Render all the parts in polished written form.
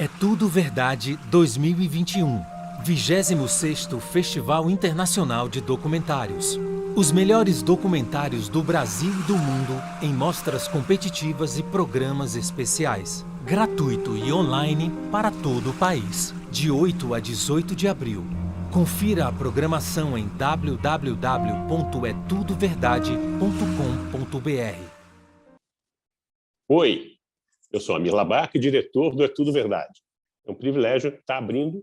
É Tudo Verdade 2021, 26º Festival Internacional de Documentários. Os melhores documentários do Brasil e do mundo em mostras competitivas e programas especiais. Gratuito e online para todo o país, de 8 a 18 de abril. Confira a programação em www.etudoverdade.com.br. Oi, eu sou Amir Labak, diretor do É Tudo Verdade. É um privilégio estar abrindo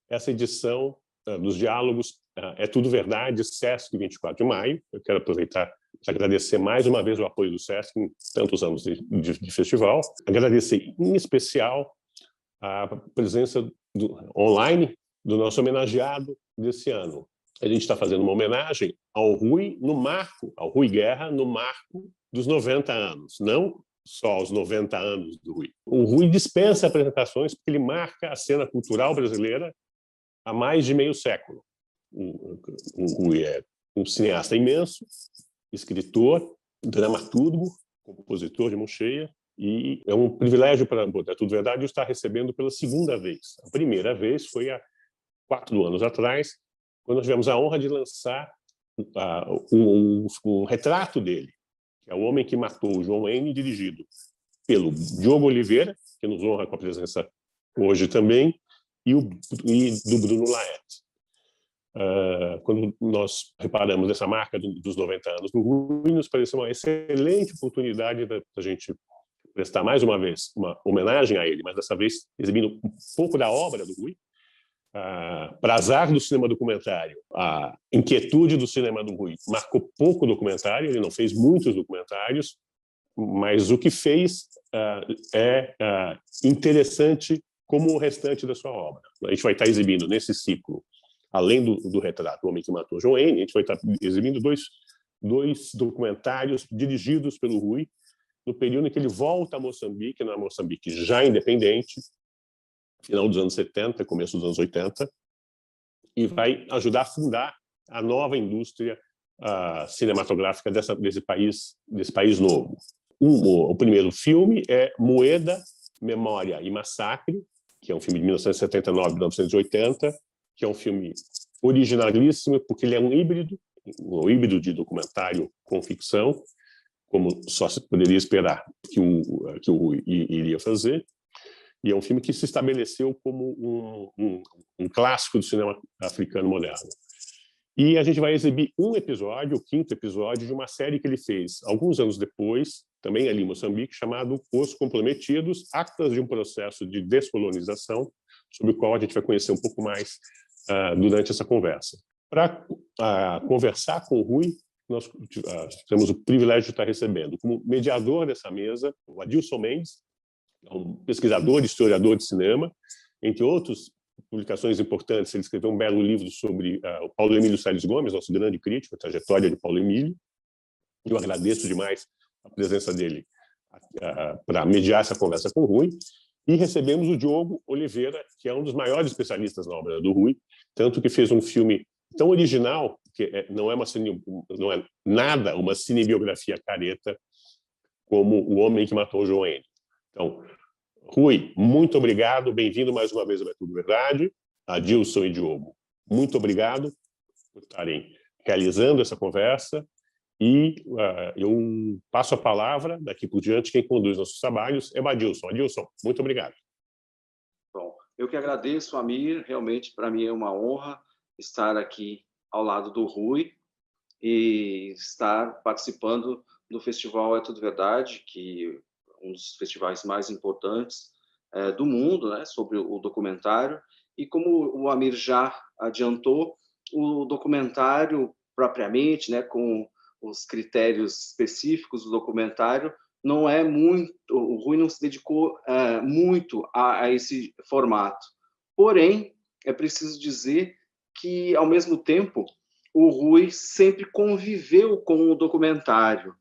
essa edição dos diálogos É Tudo Verdade, Sesc 24 de maio. Eu quero aproveitar para agradecer mais uma vez o apoio do Sesc em tantos anos de festival. Agradecer em especial a presença online do nosso homenageado desse ano. A gente está fazendo uma homenagem ao Rui ao Rui Guerra, no marco dos 90 anos, não só aos 90 anos do Rui. O Rui dispensa apresentações porque ele marca a cena cultural brasileira há mais de meio século. O Rui é um cineasta imenso, escritor, dramaturgo, compositor de mão cheia, e é um privilégio para É Tudo Verdade estar recebendo pela segunda vez. A primeira vez foi há 4 anos atrás, quando nós tivemos a honra de lançar um retrato dele, que é O Homem que Matou o John Wayne, dirigido pelo Diogo Oliveira, que nos honra com a presença hoje também, e do Bruno Laet. Quando nós reparamos essa marca dos 90 anos do Rui, nos pareceu uma excelente oportunidade da gente prestar mais uma vez uma homenagem a ele, mas dessa vez exibindo um pouco da obra do Rui, para azar do cinema documentário, a inquietude do cinema do Rui marcou pouco documentário, ele não fez muitos documentários, mas o que fez é interessante como o restante da sua obra. A gente vai estar exibindo nesse ciclo, além do retrato O Homem que Matou John Wayne, a gente vai estar exibindo dois documentários dirigidos pelo Rui, no período em que ele volta a Moçambique, na Moçambique já independente, final dos anos 70, começo dos anos 80, e vai ajudar a fundar a nova indústria cinematográfica desse país novo. O primeiro filme é Moeda, Memória e Massacre, que é um filme de 1979 e 1980, que é um filme originalíssimo, porque ele é um híbrido de documentário com ficção, como só se poderia esperar que o Rui iria fazer. E é um filme que se estabeleceu como um clássico do cinema africano moderno. E a gente vai exibir um episódio, o 5º episódio, de uma série que ele fez alguns anos depois, também ali em Moçambique, chamado Os Comprometidos, Actas de um Processo de Descolonização, sobre o qual a gente vai conhecer um pouco mais durante essa conversa. Para conversar com o Rui, nós temos o privilégio de estar recebendo como mediador dessa mesa o Adilson Mendes, um pesquisador e historiador de cinema, entre outras publicações importantes. Ele escreveu um belo livro sobre o Paulo Emílio Salles Gomes, nosso grande crítico, a trajetória de Paulo Emílio. Eu agradeço demais a presença dele para mediar essa conversa com o Rui. E recebemos o Diogo Oliveira, que é um dos maiores especialistas na obra do Rui, tanto que fez um filme tão original, que não é nada uma cinebiografia careta, como O Homem que Matou o John Wayne. Então, Rui, muito obrigado, bem-vindo mais uma vez ao É Tudo Verdade. Adilson e Diogo, muito obrigado por estarem realizando essa conversa, e eu passo a palavra, daqui por diante, quem conduz nossos trabalhos é o Adilson. Adilson, muito obrigado. Bom, eu que agradeço, Amir, realmente para mim é uma honra estar aqui ao lado do Rui e estar participando do Festival É Tudo Verdade, que um dos festivais mais importantes do mundo, né, sobre o documentário. E como o Amir já adiantou, o documentário propriamente, né, com os critérios específicos do documentário, não é muito, o Rui não se dedicou muito a esse formato. Porém, é preciso dizer que, ao mesmo tempo, o Rui sempre conviveu com o documentário.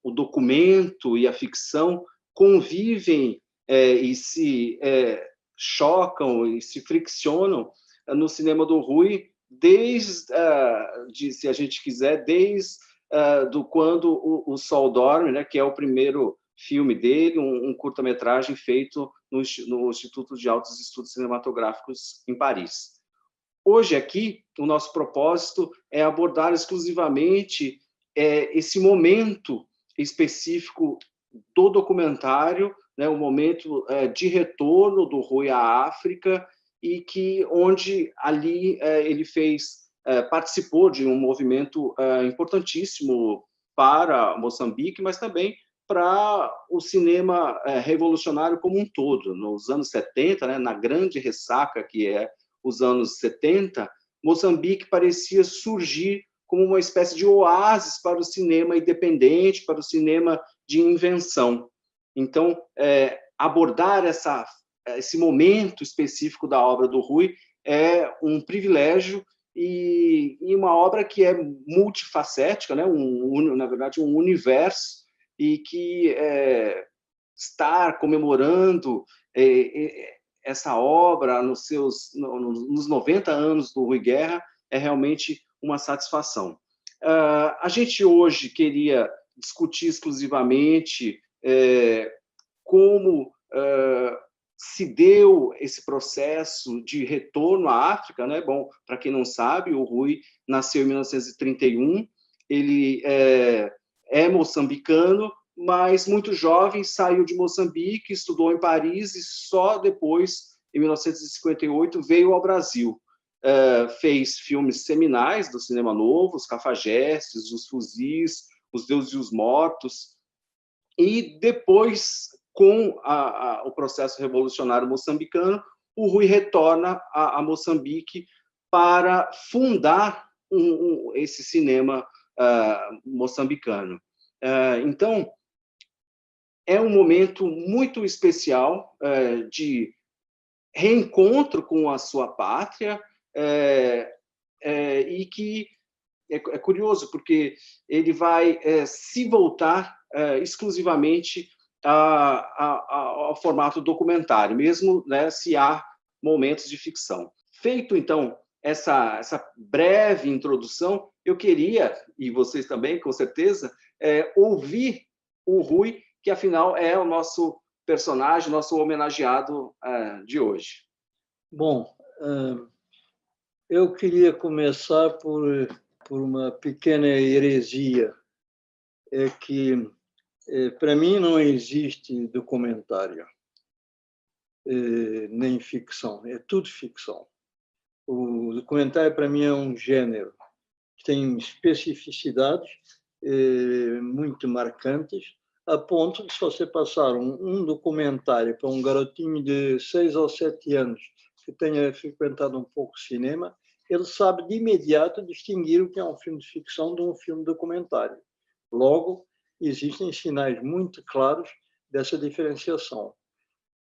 O documento e a ficção convivem e se chocam e se friccionam no cinema do Rui se a gente quiser, desde quando o Sol Dorme, né, que é o primeiro filme dele, um curta-metragem feito no Instituto de Altos Estudos Cinematográficos em Paris. Hoje aqui, o nosso propósito é abordar exclusivamente esse momento específico do documentário, né, o momento de retorno do Rui à África, e onde ali ele participou de um movimento importantíssimo para Moçambique, mas também para o cinema revolucionário como um todo. Nos anos 70, né, na grande ressaca que é os anos 70, Moçambique parecia surgir como uma espécie de oásis para o cinema independente, para o cinema de invenção. Então, abordar esse momento específico da obra do Rui é um privilégio e uma obra que é multifacética, né? Na verdade, um universo, e que estar comemorando essa obra nos 90 anos do Rui Guerra é realmente uma satisfação. A gente hoje queria discutir exclusivamente como se deu esse processo de retorno à África, né? Bom, para quem não sabe, o Rui nasceu em 1931, ele é moçambicano, mas muito jovem saiu de Moçambique, estudou em Paris e só depois, em 1958, veio ao Brasil. Fez filmes seminais do cinema novo, Os Cafajestes, Os Fuzis, Os Deuses e os Mortos, e depois, com o processo revolucionário moçambicano, o Rui retorna a Moçambique para fundar esse cinema moçambicano. Então, é um momento muito especial de reencontro com a sua pátria, e que é curioso, porque ele vai se voltar exclusivamente ao formato documentário, mesmo, né, se há momentos de ficção. Feito, então, essa breve introdução, eu queria, e vocês também, com certeza, ouvir o Rui, que, afinal, é o nosso personagem, nosso homenageado de hoje. Bom, eu queria começar por uma pequena heresia. É que, para mim, não existe documentário, nem ficção. É tudo ficção. O documentário, para mim, é um gênero que tem especificidades muito marcantes, a ponto de, se você passar um documentário para um garotinho de 6 ou 7 anos que tenha frequentado um pouco cinema, ele sabe de imediato distinguir o que é um filme de ficção de um filme documentário. Logo, existem sinais muito claros dessa diferenciação.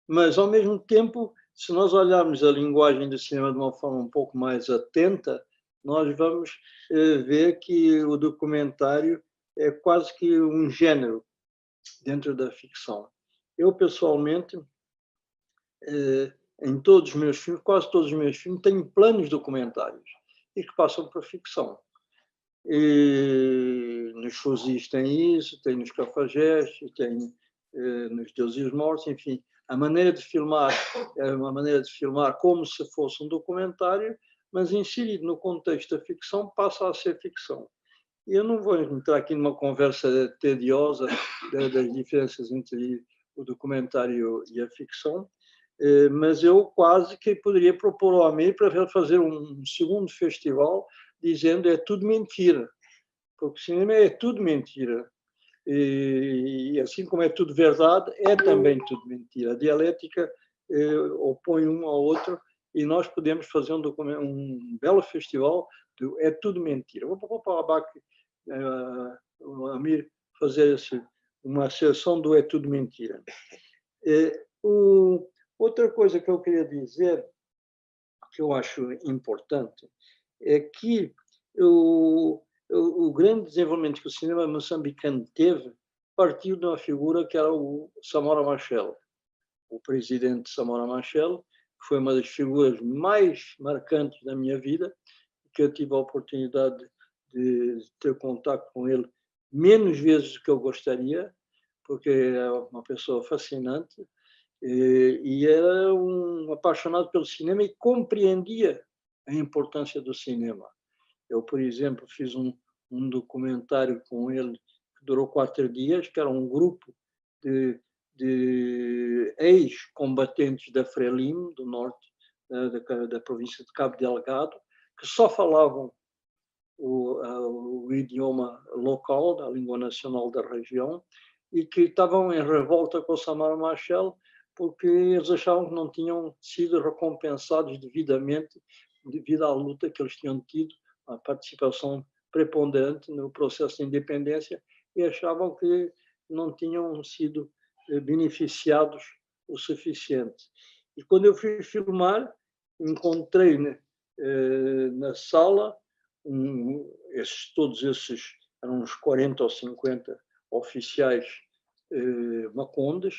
Mas, ao mesmo tempo, se nós olharmos a linguagem do cinema de uma forma um pouco mais atenta, nós vamos ver que o documentário é quase que um gênero dentro da ficção. Eu, pessoalmente, em todos os meus filmes, quase todos os meus filmes, tenho planos documentários e que passam por ficção. E nos Fuzis tem isso, tem nos Cafajestes, tem nos Deuses e os Mortos, enfim. A maneira de filmar é uma maneira de filmar como se fosse um documentário, mas inserido no contexto da ficção passa a ser ficção. E eu não vou entrar aqui numa conversa tediosa das diferenças entre o documentário e a ficção, mas eu quase que poderia propor ao Amir para fazer um segundo festival dizendo é tudo mentira, porque o cinema é tudo mentira. E assim como é tudo verdade, é também tudo mentira. A dialética opõe um ao outro e nós podemos fazer um belo festival de é tudo mentira. Vou para o Abac, o Amir, fazer uma sessão do é tudo mentira. Outra coisa que eu queria dizer, que eu acho importante, é que o grande desenvolvimento que o cinema moçambicano teve partiu de uma figura que era o Samora Machel. O presidente Samora Machel, que foi uma das figuras mais marcantes da minha vida, que eu tive a oportunidade de ter contato com ele menos vezes do que eu gostaria, porque é uma pessoa fascinante e era um apaixonado pelo cinema e compreendia a importância do cinema. Eu, por exemplo, fiz um documentário com ele que durou 4 dias, que era um grupo de ex-combatentes da Frelimo, do norte da província de Cabo Delgado, que só falavam o idioma local, a língua nacional da região, e que estavam em revolta com o Samara Machel porque eles achavam que não tinham sido recompensados devidamente devido à luta que eles tinham tido, a participação preponderante no processo de independência, e achavam que não tinham sido beneficiados o suficiente. E quando eu fui filmar, encontrei na sala todos esses, eram uns 40 ou 50 oficiais macondes,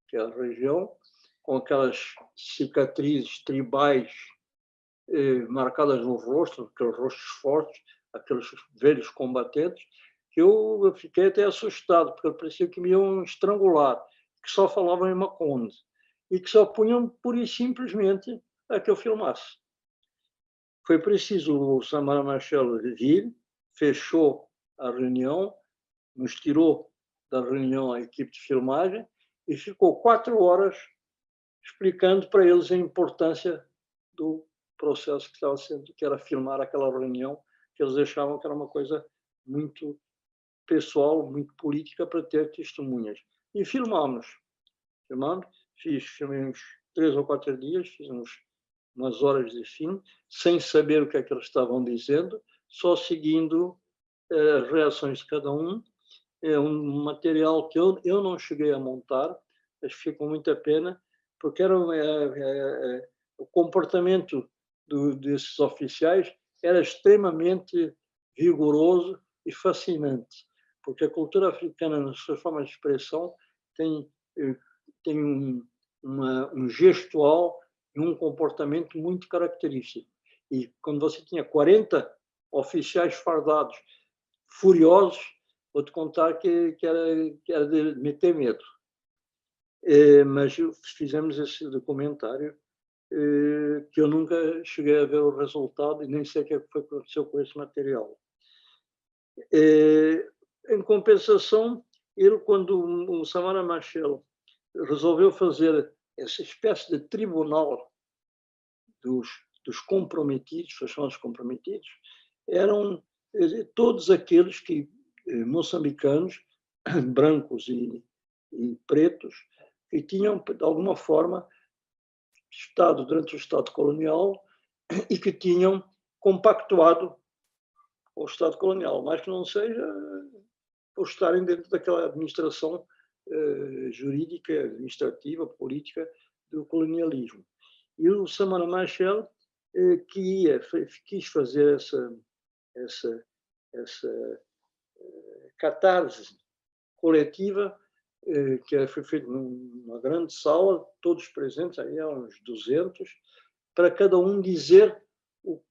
que é a região, com aquelas cicatrizes tribais marcadas no rosto, aqueles rostos fortes, aqueles velhos combatentes, que eu fiquei até assustado, porque parecia que me iam estrangular, que só falavam em maconde e que só punham pura e simplesmente a que eu filmasse. Foi preciso o Samara Machel vir, fechou a reunião, nos tirou da reunião a equipe de filmagem e ficou 4 horas explicando para eles a importância do processo que estava sendo, que era filmar aquela reunião, que eles achavam que era uma coisa muito pessoal, muito política, para ter testemunhas. E filmamos. Filmei uns 3 ou 4 dias, fiz umas horas de filme, sem saber o que é que eles estavam dizendo, só seguindo as reações de cada um. É um material que eu não cheguei a montar, mas fiquei com muita pena, porque era o comportamento desses oficiais era extremamente vigoroso e fascinante, porque a cultura africana, nas suas formas de expressão, tem um gestual e um comportamento muito característico. E quando você tinha 40 oficiais fardados, furiosos, vou-te contar que era de meter medo. Mas fizemos esse documentário que eu nunca cheguei a ver o resultado e nem sei o que aconteceu com esse material. Em compensação, quando o Samara Machel resolveu fazer essa espécie de tribunal dos comprometidos, os chamados comprometidos, eram todos aqueles moçambicanos, brancos e pretos, que tinham, de alguma forma, estado durante o Estado colonial e que tinham compactuado com o Estado colonial, mas que não seja por estarem dentro daquela administração jurídica, administrativa, política do colonialismo. E o Samara Machel quis fazer essa catarse coletiva, que foi feita numa grande sala, todos presentes, aí há uns 200, para cada um dizer o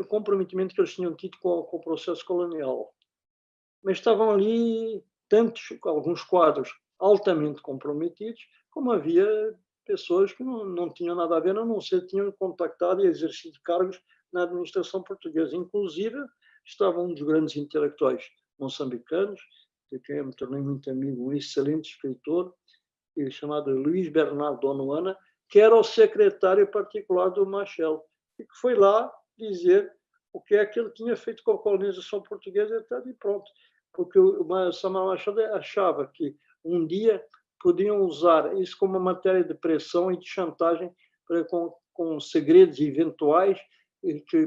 comprometimento que eles tinham tido com o processo colonial. Mas estavam ali alguns quadros altamente comprometidos, como havia pessoas que não tinham nada a ver, a não ser tinham contactado e exercido cargos na administração portuguesa. Inclusive, estava um dos grandes intelectuais moçambicanos, de quem eu me tornei muito amigo, um excelente escritor, chamado Luís Bernardo Onuana, que era o secretário particular do Machel, e que foi lá dizer o que é que ele tinha feito com a colonização portuguesa e pronto. Porque o Samara Machel achava que um dia podiam usar isso como uma matéria de pressão e de chantagem com segredos eventuais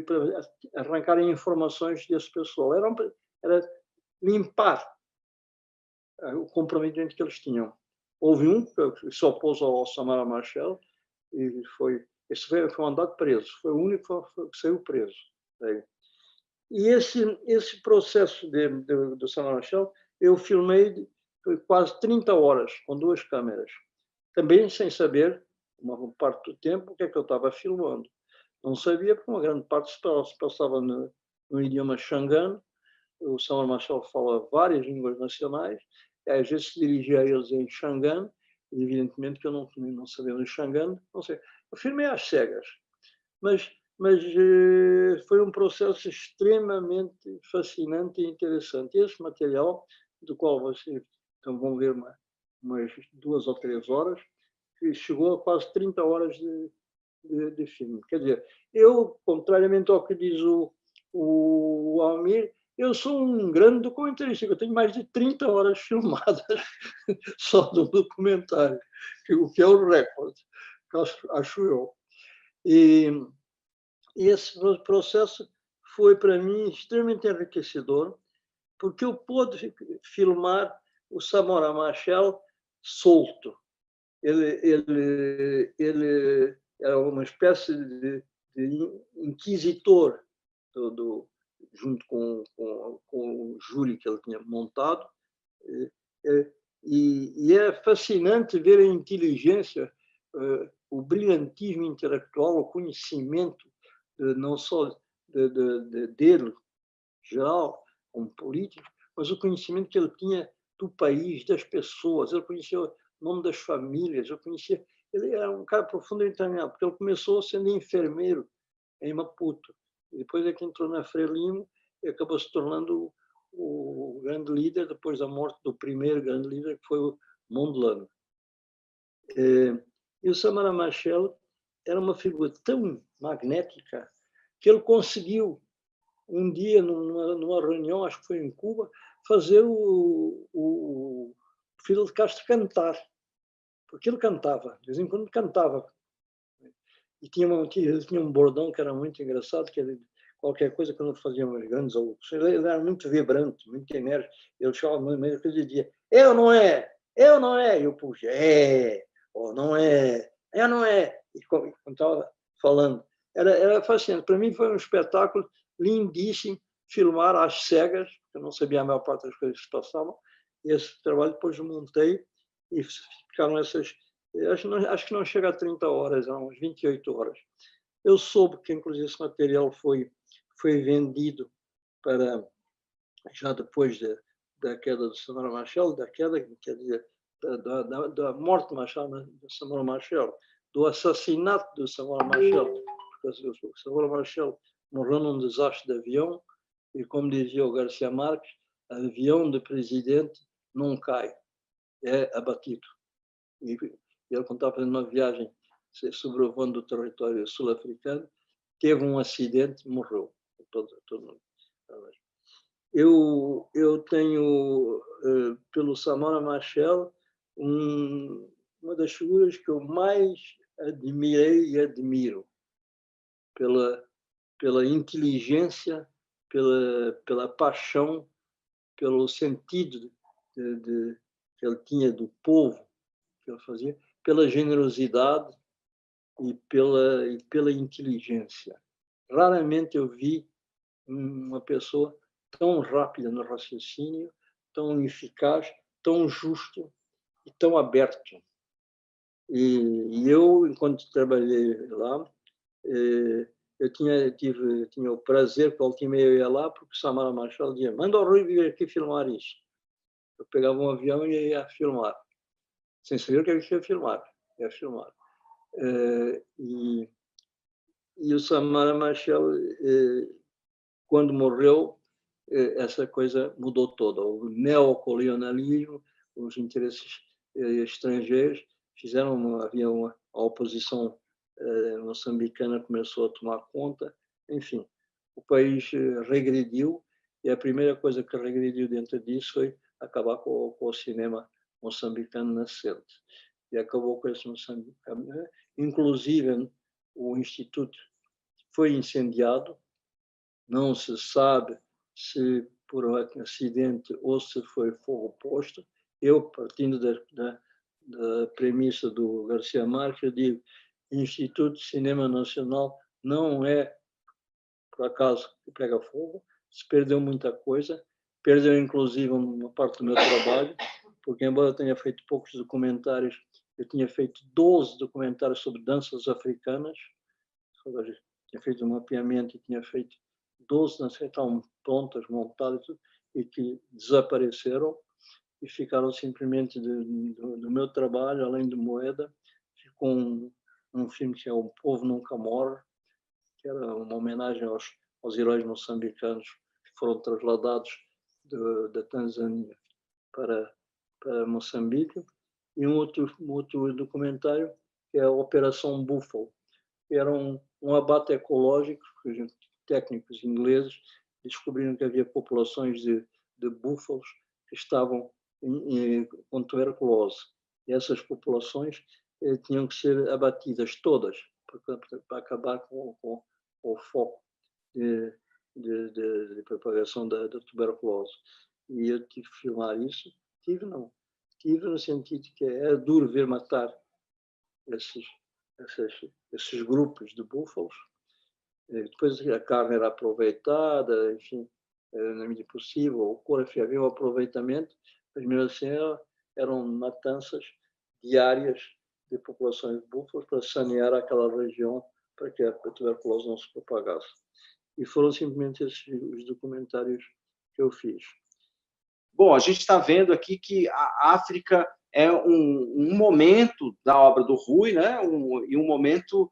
para arrancarem informações desse pessoal. Era limpar o comprometimento que eles tinham. Houve um que se opôs ao Samara Machel e esse foi mandado preso. Foi o único que saiu preso. E esse processo do Samara Machel eu filmei quase 30 horas com 2 câmeras, também sem saber, uma parte do tempo, o que é que eu estava filmando. Não sabia, porque uma grande parte se passava no idioma xangano. O Samara Machel fala várias línguas nacionais a gente se dirigia a eles em Xangan, e evidentemente que eu não sabia de Xangan, não sei. Eu filmei às cegas, mas foi um processo extremamente fascinante e interessante. Esse material, do qual vocês então, vão ver umas 2 ou 3 horas, que chegou a quase 30 horas de filme. Quer dizer, eu, contrariamente ao que diz o Almir, eu sou um grande documentarista, eu tenho mais de 30 horas filmadas só do documentário, o que é o recorde, acho eu. E esse processo foi, para mim, extremamente enriquecedor, porque eu pude filmar o Samora Machel solto. Ele era uma espécie de inquisitor junto com o júri que ele tinha montado. E é fascinante ver a inteligência, o brilhantismo intelectual, o conhecimento, não só dele, geral, como político, mas o conhecimento que ele tinha do país, das pessoas. Ele conhecia o nome das famílias, ele era um cara profundamente entendido, porque ele começou sendo enfermeiro em Maputo, e depois é que entrou na Frelimo e acabou se tornando o grande líder depois da morte do primeiro grande líder, que foi o Mondlane. E o Samora Machel era uma figura tão magnética que ele conseguiu, um dia, numa reunião, acho que foi em Cuba, fazer o Fidel Castro cantar. Porque ele cantava, de vez em quando cantava. E ele tinha um bordão que era muito engraçado, que ele, qualquer coisa, quando fazia umas grandes alocuções, ele era muito vibrante, muito enérgico. Ele chamava no meio daquele dia, dizia, eu não é, e eu puxei, ou não é, eu não é. E quando estava falando, era fascinante. Para mim foi um espetáculo lindíssimo, filmar às cegas, eu não sabia a maior parte das coisas que se passavam, e esse trabalho depois montei e ficaram essas, acho que não chega a 30 horas, eram umas 28 horas. Eu soube que, inclusive, esse material foi vendido para, já depois da queda do Samora Machel, quer dizer, da morte de Machel, do Samora Machel, do assassinato do Samora Machel, porque o Samora Machel morreu num desastre de avião, e como dizia o Garcia Marques, avião de presidente não cai, é abatido. E ele, quando estava fazendo uma viagem sobrevoando o território sul-africano, teve um acidente e morreu. Todo mundo. Eu tenho, pelo Samora Machel, uma das figuras que eu mais admirei e admiro, pela inteligência, pela paixão, pelo sentido que ele tinha do povo, que ele fazia, pela generosidade e pela inteligência. Raramente eu vi uma pessoa tão rápida no raciocínio, tão eficaz, tão justo e tão aberto. E eu, enquanto trabalhei lá, eu tinha o prazer, que volta e meia eu ia lá, porque o Samora Machel dizia, manda o Rui vir aqui filmar isso. Eu pegava um avião e ia filmar, sem saber o que eu ia filmar. E o Samora Machel, quando morreu, essa coisa mudou toda. O neocolonialismo, os interesses estrangeiros havia a oposição moçambicana começou a tomar conta. Enfim, o país regrediu, e a primeira coisa que regrediu dentro disso foi acabar com o cinema moçambicano nascente. E acabou com esse moçambicano. Inclusive, o Instituto foi incendiado, não se sabe se por um acidente ou se foi fogo posto. Eu, partindo da premissa do Garcia Marques, eu digo, Instituto de Cinema Nacional não é, por acaso, que pega fogo, se perdeu muita coisa, perdeu inclusive uma parte do meu trabalho, porque embora eu tenha feito poucos documentários, eu tinha feito 12 documentários sobre danças africanas, tinha feito um mapeamento e tinha feito 12 danças que estavam prontas, montadas, e que desapareceram. e ficaram simplesmente do meu trabalho, além de Moeda, ficou um filme que é O Povo Nunca Morre, que era uma homenagem aos heróis moçambicanos que foram trasladados da Tanzânia para Moçambique, e um outro documentário que é a Operação Buffalo, que era um abate ecológico, que técnicos ingleses descobriram que havia populações de búfalos que estavam com tuberculose. E essas populações tinham que ser abatidas todas para acabar com o foco de propagação da tuberculose. E eu tive que filmar isso. Tive no sentido que é duro ver matar esses grupos de búfalos. Depois a carne era aproveitada, enfim, na medida possível, o couro, havia um aproveitamento, mas mesmo assim eram matanças diárias de populações de búfalos para sanear aquela região para que a tuberculose não se propagasse. E foram simplesmente esses os documentários que eu fiz. Bom, a gente está vendo aqui que a África é um momento da obra do Rui, né? E um momento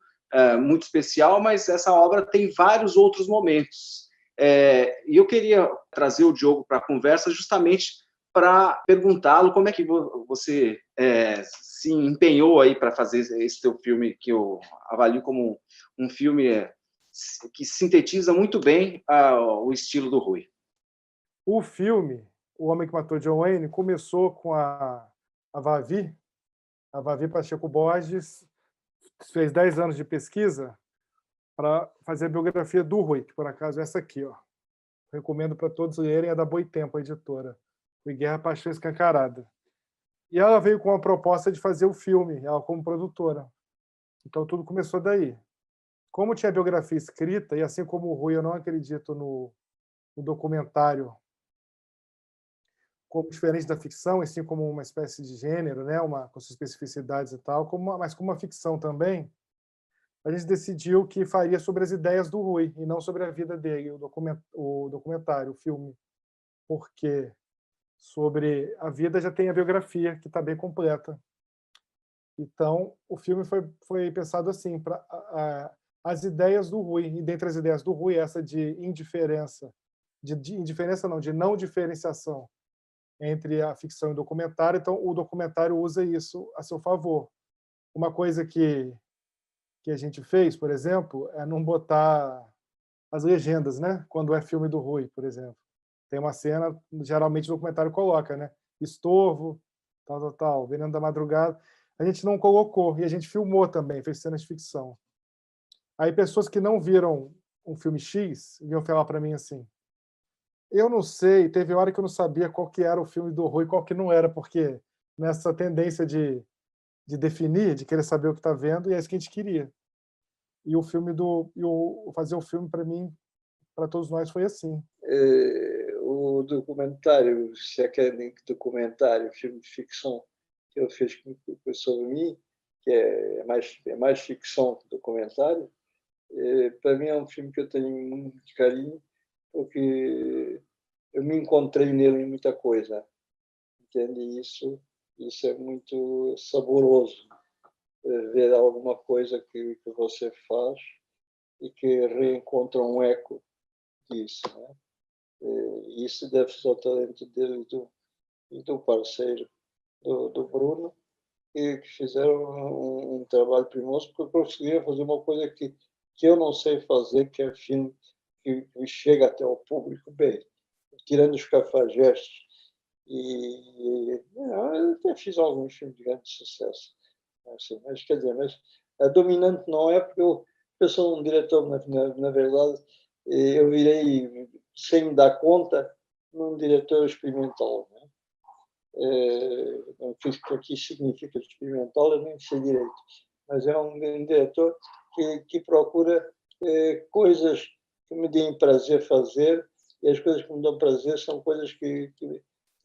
muito especial, mas essa obra tem vários outros momentos. E eu queria trazer o Diogo para a conversa justamente para perguntá-lo como é que você se empenhou aí para fazer esse teu filme, que eu avalio como um filme que sintetiza muito bem o estilo do Rui. O filme O Homem que Matou John Wayne começou com a Vavi Pacheco Borges, fez 10 anos de pesquisa para fazer a biografia do Rui, que por acaso é essa aqui, ó. Recomendo para todos lerem, é da Boitempo, a editora. Rui Guerra Paixão Escancarada. E ela veio com a proposta de fazer o filme, ela como produtora. Então tudo começou daí. Como tinha a biografia escrita, e assim como o Rui, eu não acredito no documentário como diferente da ficção, assim como uma espécie de gênero, né, com suas especificidades e tal, mas como uma ficção também, a gente decidiu que faria sobre as ideias do Rui e não sobre a vida dele, o documentário, o filme, porque sobre a vida já tem a biografia, que está bem completa. Então, o filme foi pensado assim, para as ideias do Rui, e dentre as ideias do Rui, essa de indiferença, de indiferença não, de não diferenciação entre a ficção e o documentário, então o documentário usa isso a seu favor. Uma coisa que a gente fez, por exemplo, é não botar as legendas, né? Quando é filme do Rui, por exemplo. Tem uma cena, geralmente o documentário coloca, né? Estorvo, tal, Veneno da Madrugada. A gente não colocou, e a gente filmou também, fez cenas de ficção. Aí pessoas que não viram um filme X iam falar para mim assim: eu não sei, teve hora que eu não sabia qual que era o filme do Rui e qual que não era, porque nessa tendência de definir, de querer saber o que está vendo, e é isso que a gente queria. E o filme fazer o filme, para mim, para todos nós, foi assim. O documentário, se é que é documentário, filme de ficção que eu fiz sobre mim, que é mais ficção que documentário, para mim é um filme que eu tenho muito carinho, porque eu me encontrei nele em muita coisa, entende? Isso é muito saboroso, ver alguma coisa que você faz e que reencontra um eco disso, né? Isso deve-se ao talento dele e do parceiro, do Bruno, que fizeram um trabalho primoso, porque eu conseguia fazer uma coisa que eu não sei fazer, que é filme que chega até ao público bem, tirando os cafajestes. Eu até fiz alguns filmes de grande sucesso, assim, mas quer dizer, a dominante não é, porque eu sou um diretor, na verdade, eu virei, sem me dar conta, num diretor experimental, né? O que aqui significa experimental, eu nem sei direito, mas é um diretor que procura coisas que me deem prazer fazer, e as coisas que me dão prazer são coisas que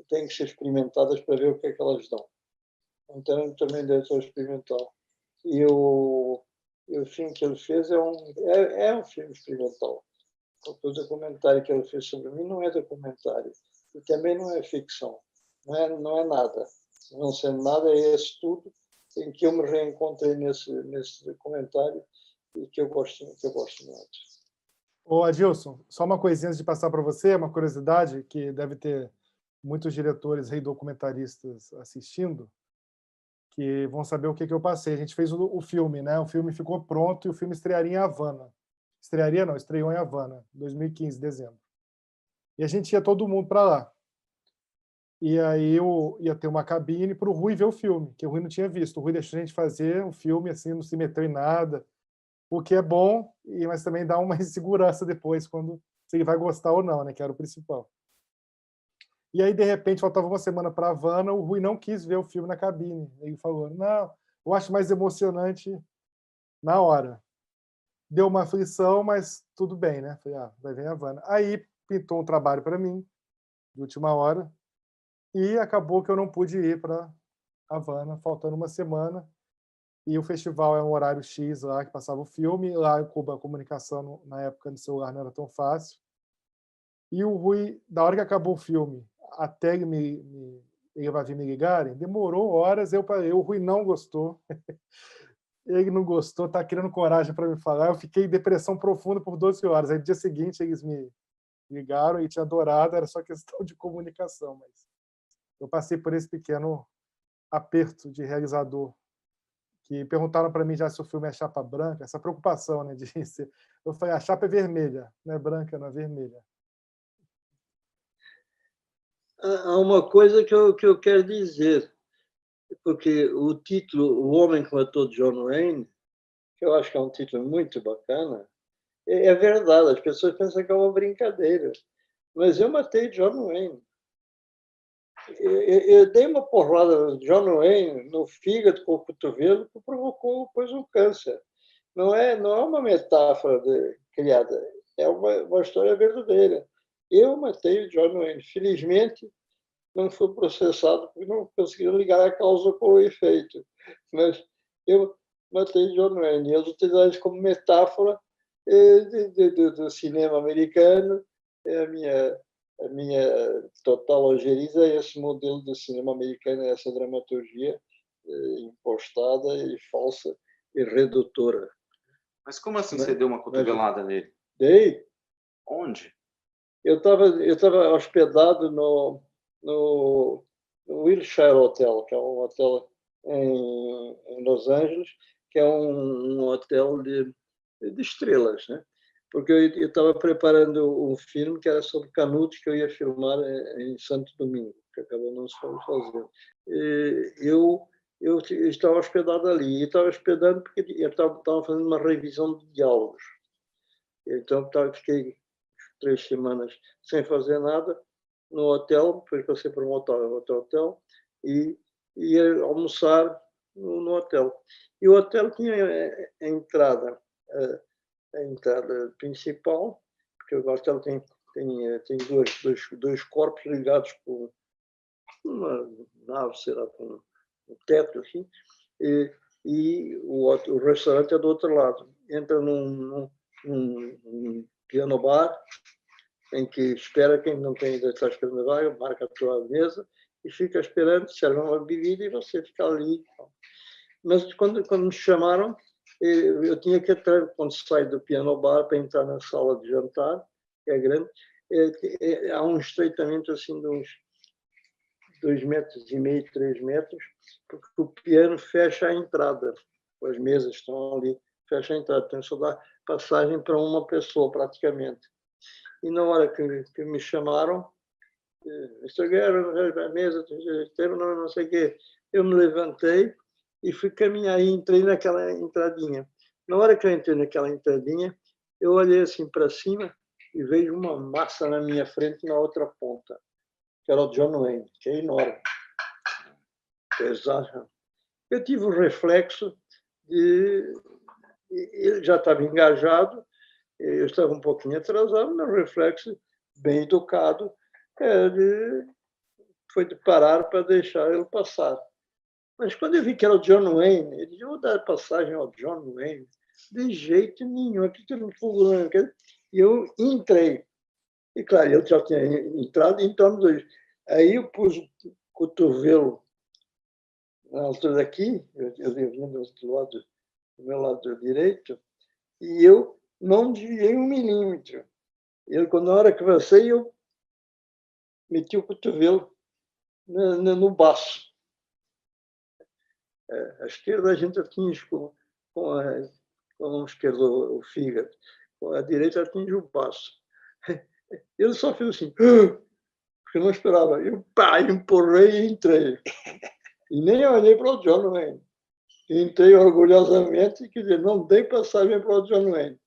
têm que ser experimentadas para ver o que é que elas dão. Então, eu também diretor experimental. E o filme que ele fez é um filme experimental. O documentário que ele fez sobre mim não é documentário, e também não é ficção. não é nada. Não sendo nada, é esse tudo em que eu me reencontrei nesse documentário e que eu gosto muito. Ô, Adilson, só uma coisinha antes de passar para você, uma curiosidade que deve ter muitos diretores e documentaristas assistindo, que vão saber o que eu passei. A gente fez o filme, né? O filme ficou pronto e o filme estrearia em Havana. Estrearia não, estreou em Havana, 2015, dezembro. E a gente ia todo mundo para lá. E aí eu ia ter uma cabine para o Rui ver o filme, que o Rui não tinha visto. O Rui deixou a gente fazer o filme, assim, não se meteu em nada, o que é bom, mas também dá uma insegurança depois, quando se ele vai gostar ou não, né, que era o principal. E aí, de repente, faltava uma semana para Havana, o Rui não quis ver o filme na cabine. Ele falou, não, eu acho mais emocionante na hora. Deu uma aflição, mas tudo bem, né? Falei, vai ver em Havana. Aí pintou um trabalho para mim, de última hora, e acabou que eu não pude ir para Havana, faltando uma semana. E o festival é um horário X lá, que passava o filme. Lá em Cuba, a comunicação, na época, no celular não era tão fácil. E o Rui, da hora que acabou o filme, até ele vai vir me ligarem, demorou horas. O Rui não gostou. Ele não gostou, tá criando coragem para me falar. Eu fiquei em depressão profunda por 12 horas. Aí, no dia seguinte, eles me ligaram e tinha adorado, era só questão de comunicação. Mas eu passei por esse pequeno aperto de realizador, que perguntaram para mim já se o filme é chapa branca, essa preocupação, né, de ser... Eu falei, a chapa é vermelha, não é branca, não é vermelha. Há uma coisa que eu quero dizer, porque o título O Homem que Matou John Wayne, que eu acho que é um título muito bacana, é verdade, as pessoas pensam que é uma brincadeira, mas eu matei John Wayne. Eu dei uma porrada no John Wayne no fígado com o cotovelo que provocou depois um câncer. Não é uma metáfora criada, é uma história verdadeira. Eu matei o John Wayne. Felizmente, não fui processado porque não conseguiram ligar a causa com o efeito. Mas eu matei John Wayne. Eles utilizaram isso como metáfora do cinema americano. A minha total ojeriza é esse modelo do cinema americano, essa dramaturgia impostada e falsa e redutora. Mas como assim você deu uma cotovelada nele? Dei. Onde? Eu estava hospedado no Wilshire Hotel, que é um hotel em Los Angeles, que é um hotel de estrelas, né? Porque eu estava preparando um filme que era sobre Canudos, que eu ia filmar em Santo Domingo, que acabou não se fazendo. Eu estava hospedado ali, e estava hospedando porque eu estava fazendo uma revisão de diálogos. Então, fiquei 3 semanas sem fazer nada no hotel, depois passei para um outro hotel e ia almoçar no hotel. E o hotel tinha a entrada principal, porque o hotel tem dois corpos ligados por uma nave, sei lá, com um teto, assim, e o restaurante é do outro lado. Entra num piano bar, em que espera quem não tem ainda está esperando a vaga, marca a tua mesa e fica esperando, serve uma bebida e você fica ali. Mas quando me chamaram, eu tinha que entrar, quando saio do piano bar para entrar na sala de jantar, que é grande, há um estreitamento assim de uns 2,5 metros, 3 metros, porque o piano fecha a entrada, as mesas estão ali, fecha a entrada, então só dá passagem para uma pessoa praticamente. E na hora que me chamaram, Mr. Guerra, a mesa, não sei o quê, eu me levantei e fui caminhar e entrei naquela entradinha. Na hora que eu entrei naquela entradinha, eu olhei assim para cima e vejo uma massa na minha frente na outra ponta, que era o John Wayne, que é enorme. Pesado. Eu tive um reflexo de... Ele já estava engajado, eu estava um pouquinho atrasado, mas o reflexo, bem educado, foi de parar para deixar ele passar. Mas quando eu vi que era o John Wayne, eu disse, eu vou dar passagem ao John Wayne. De jeito nenhum, aqui tem um fogo. E eu entrei. E, claro, ele já tinha entrado, então, aí eu pus cotovelo na altura daqui, eu vinha do outro lado, do meu lado direito, e eu não desviei 1 milímetro. Na hora que avancei, eu meti o cotovelo no baço. À esquerda a gente atinge com a mão esquerda o fígado, com a direita atinge o baço. Ele só fez assim, porque eu não esperava. Eu empurrei e entrei. E nem olhei para o John Wayne. Entrei orgulhosamente, quer dizer, não dei passagem para o John Wayne.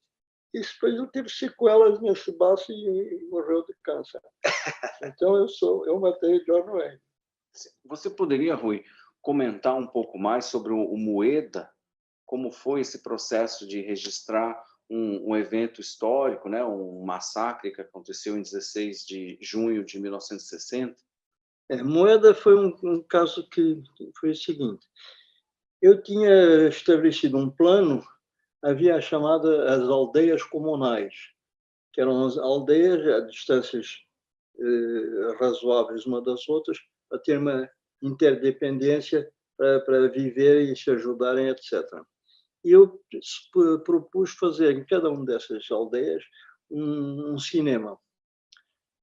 E depois ele teve sequelas nesse baço e morreu de câncer. Então eu matei o John Wayne. Você poderia, Rui, comentar um pouco mais sobre o Moeda? Como foi esse processo de registrar um evento histórico, né? Um massacre que aconteceu em 16 de junho de 1960? Moeda foi um caso que foi o seguinte. Eu tinha estabelecido um plano, havia a chamada as aldeias comunais, que eram as aldeias a distâncias razoáveis uma das outras, para ter uma interdependência para viver e se ajudarem, etc. E eu propus fazer em cada uma dessas aldeias um cinema,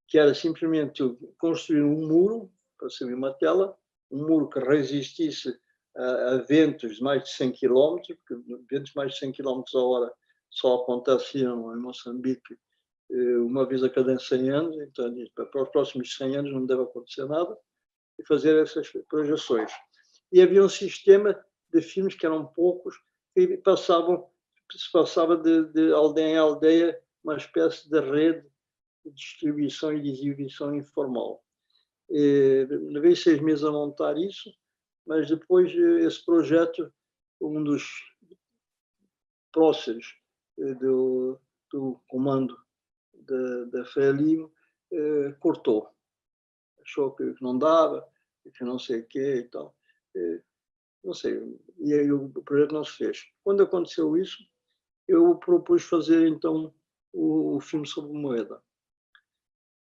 que era simplesmente construir um muro, para subir uma tela, um muro que resistisse a ventos de mais de 100 km, porque ventos de mais de 100 km a hora só aconteciam em Moçambique uma vez a cada 100 anos, então para os próximos 100 anos não deve acontecer nada, e fazer essas projeções. E havia um sistema de filmes que eram poucos, que se passava de aldeia em aldeia, uma espécie de rede de distribuição e de exibição informal. Levei 6 meses a montar isso, mas depois esse projeto, um dos próceres do comando da FELIM cortou. Achou que não dava, que não sei o quê e tal. Não sei, e aí o projeto não se fez. Quando aconteceu isso, eu propus fazer, então, o filme sobre Moeda.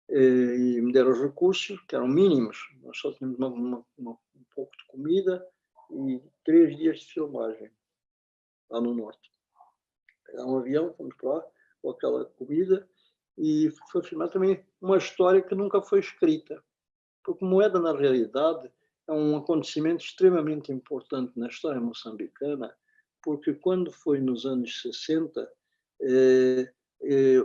E me deram os recursos, que eram mínimos. Nós só tínhamos um pouco de comida e 3 dias de filmagem, lá no norte. Pegaram um avião, fomos para lá, com aquela comida, e foi filmar também uma história que nunca foi escrita. Porque Moeda, na realidade, é um acontecimento extremamente importante na história moçambicana, porque quando foi nos anos 60,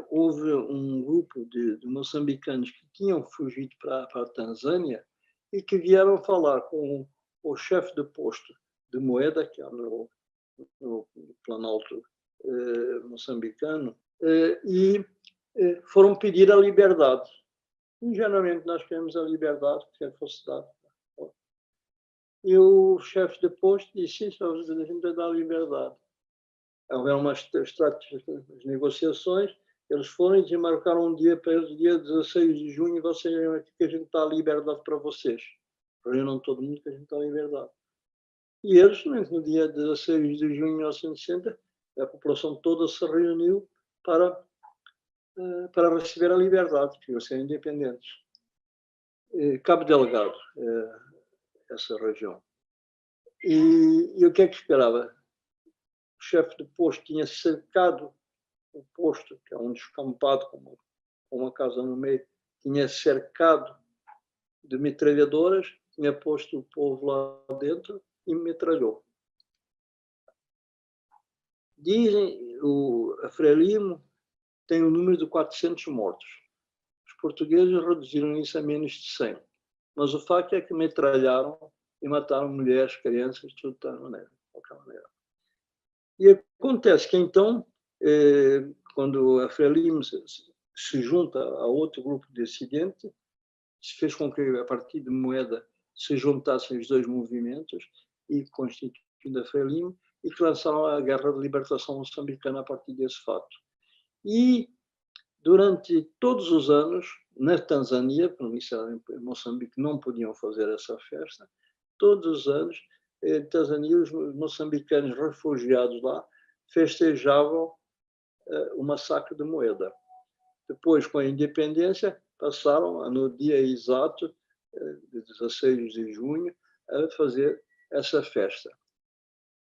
houve um grupo de moçambicanos que tinham fugido para a Tanzânia e que vieram falar com o chefe de posto de Moeda, que é no Planalto moçambicano, e foram pedir a liberdade. Ingenuamente nós queremos a liberdade que fosse dada. E o chefe de posto disse: a gente vai dar a liberdade. Houveram umas negociações, eles foram e demarcaram um dia para eles, dia 16 de junho, vocês vêm aqui que a gente dá a liberdade para vocês. Reúnam todo mundo que a gente dá a liberdade. E eles, no dia 16 de junho de 1960, a população toda se reuniu para receber a liberdade, que iam ser independentes. Cabo Delgado, essa região. E o que é que esperava? O chefe do posto tinha cercado o posto, que é um descampado com uma casa no meio, tinha cercado de metralhadoras, tinha posto o povo lá dentro e metralhou. Dizem, a Frelimo tem um número de 400 mortos. Os portugueses reduziram isso a menos de 100. Mas o facto é que metralharam e mataram mulheres, crianças, tudo de qualquer maneira. E acontece que, então, quando a Frelimo se junta a outro grupo dissidente, se fez com que, a partir de Moeda, se juntassem os dois movimentos e constituindo a Frelimo, e que lançaram a Guerra de Libertação Moçambicana a partir desse fato. E, durante todos os anos, na Tanzânia, porque em Moçambique não podiam fazer essa festa, todos os anos, em Tanzânia, os moçambicanos refugiados lá festejavam o massacre de Moeda. Depois, com a independência, passaram no dia exato de 16 de junho, a fazer essa festa.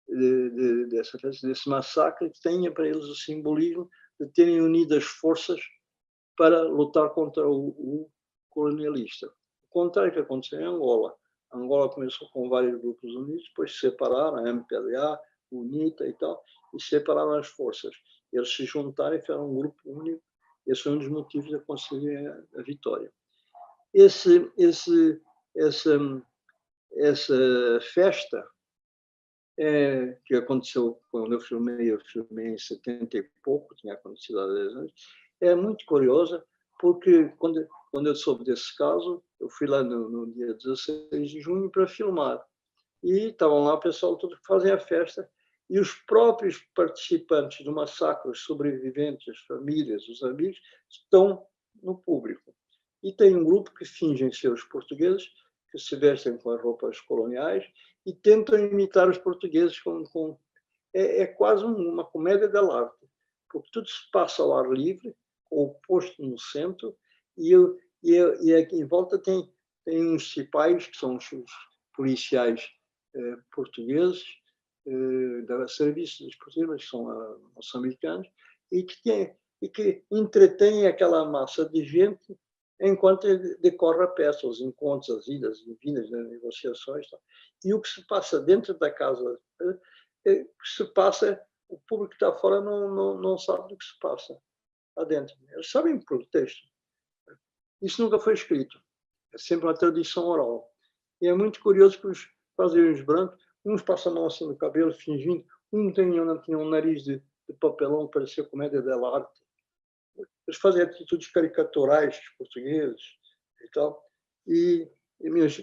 Desse massacre, que tenha para eles o simbolismo de terem unido as forças para lutar contra o colonialista. O contrário que aconteceu em Angola. Angola começou com vários grupos unidos, depois se separaram, a MPLA, o UNITA e tal, e separaram as forças. Eles se juntaram e fizeram um grupo único. Esse foi um dos motivos de conseguir a vitória. Essa festa que aconteceu quando eu filmei em 70 e pouco, tinha acontecido há 10 anos, é muito curiosa, porque quando eu soube desse caso, eu fui lá no dia 16 de junho para filmar. E estavam lá o pessoal todo que fazem a festa, e os próprios participantes do massacre, os sobreviventes, as famílias, os amigos, estão no público. E tem um grupo que fingem ser os portugueses, que se vestem com as roupas coloniais e tentam imitar os portugueses. É quase uma comédia dell'arte, porque tudo se passa ao ar livre, com o posto no centro, e aqui em volta tem uns cipais, que são os policiais portugueses, da serviço dos portugueses, que são moçambicanos, e que entretêm aquela massa de gente enquanto decorre a peça, os encontros, as idas e vindas, as negociações. E o que se passa dentro da casa, o público que está fora não sabe do que se passa lá dentro. Eles sabem por texto. Isso nunca foi escrito. É sempre uma tradição oral. E é muito curioso que os brasileiros brancos, uns passam a mão assim no cabelo, fingindo, não tinha um nariz de papelão, parecia comédia dell'arte. Eles fazem atitudes caricaturais portugueses e tal. E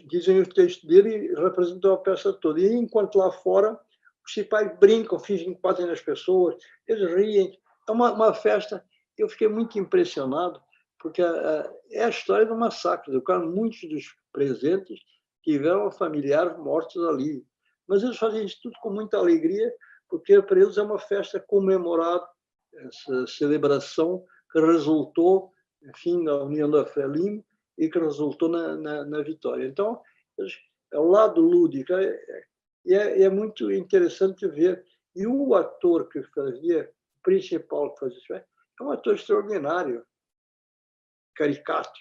dizem o texto dele representou a peça toda. E enquanto lá fora, os cipais brincam, fingem que batem nas pessoas, eles riem. É uma festa. Eu fiquei muito impressionado, porque é a história do massacre. Muitos dos presentes tiveram familiares mortos ali. Mas eles fazem isso tudo com muita alegria, porque para eles é uma festa comemorar essa celebração que resultou, enfim, na união da Frelimo e que resultou na vitória. Então, é o lado lúdico, é muito interessante ver. E o ator que fazia, o principal que fazia isso, é um ator extraordinário, caricato,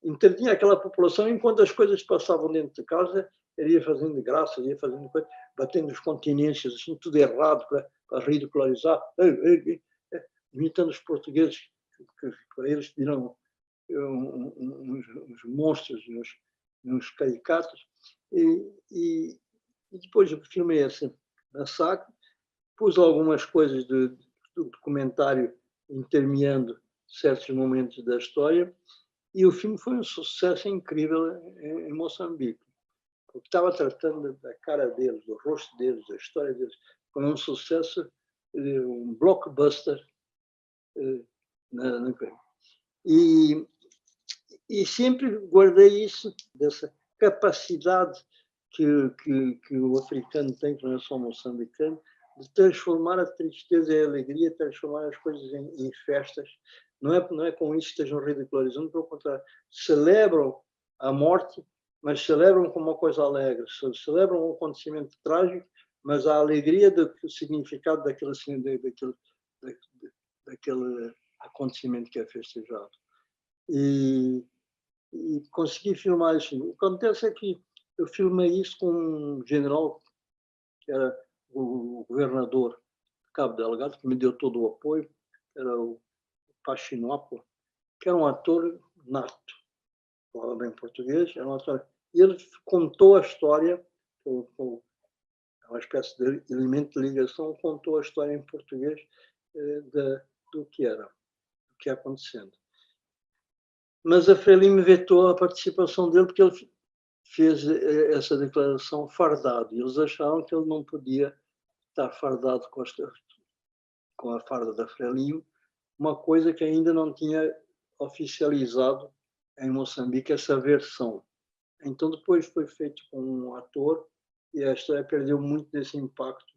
entretinha aquela população enquanto as coisas passavam dentro de casa, ele ia fazendo graça, ia fazendo coisa, batendo os continências, assim, tudo errado para ridicularizar, imitando os portugueses, que para eles viram uns monstros, uns caricatos. E depois eu filmei esse massacre, pus algumas coisas do documentário intermeando certos momentos da história, e o filme foi um sucesso incrível em Moçambique, porque estava tratando da cara deles, do rosto deles, da história deles. Foi um sucesso, um blockbuster. E sempre guardei isso, dessa capacidade que o africano tem, que não é só moçambicano, de transformar a tristeza em alegria, transformar as coisas em festas. Não é com isso que estejam ridicularizando, pelo contrário, celebram a morte, mas celebram como uma coisa alegre, celebram um acontecimento trágico, mas a alegria do significado daquele acontecimento que é festejado. E consegui filmar isso. O que acontece é que eu filmei isso com um general, que era o governador de Cabo Delgado, que me deu todo o apoio, era o Pachinópolis, que era um ator nato, falava bem português, era um ator. E ele contou a história, uma espécie de elemento de ligação, contou a história em português do que era, do que ia acontecendo. Mas a Frelimo vetou a participação dele porque ele fez essa declaração fardado. E eles acharam que ele não podia estar fardado com a farda da Frelimo, uma coisa que ainda não tinha oficializado em Moçambique, essa versão. Então, depois foi feito com um ator e a história perdeu muito desse impacto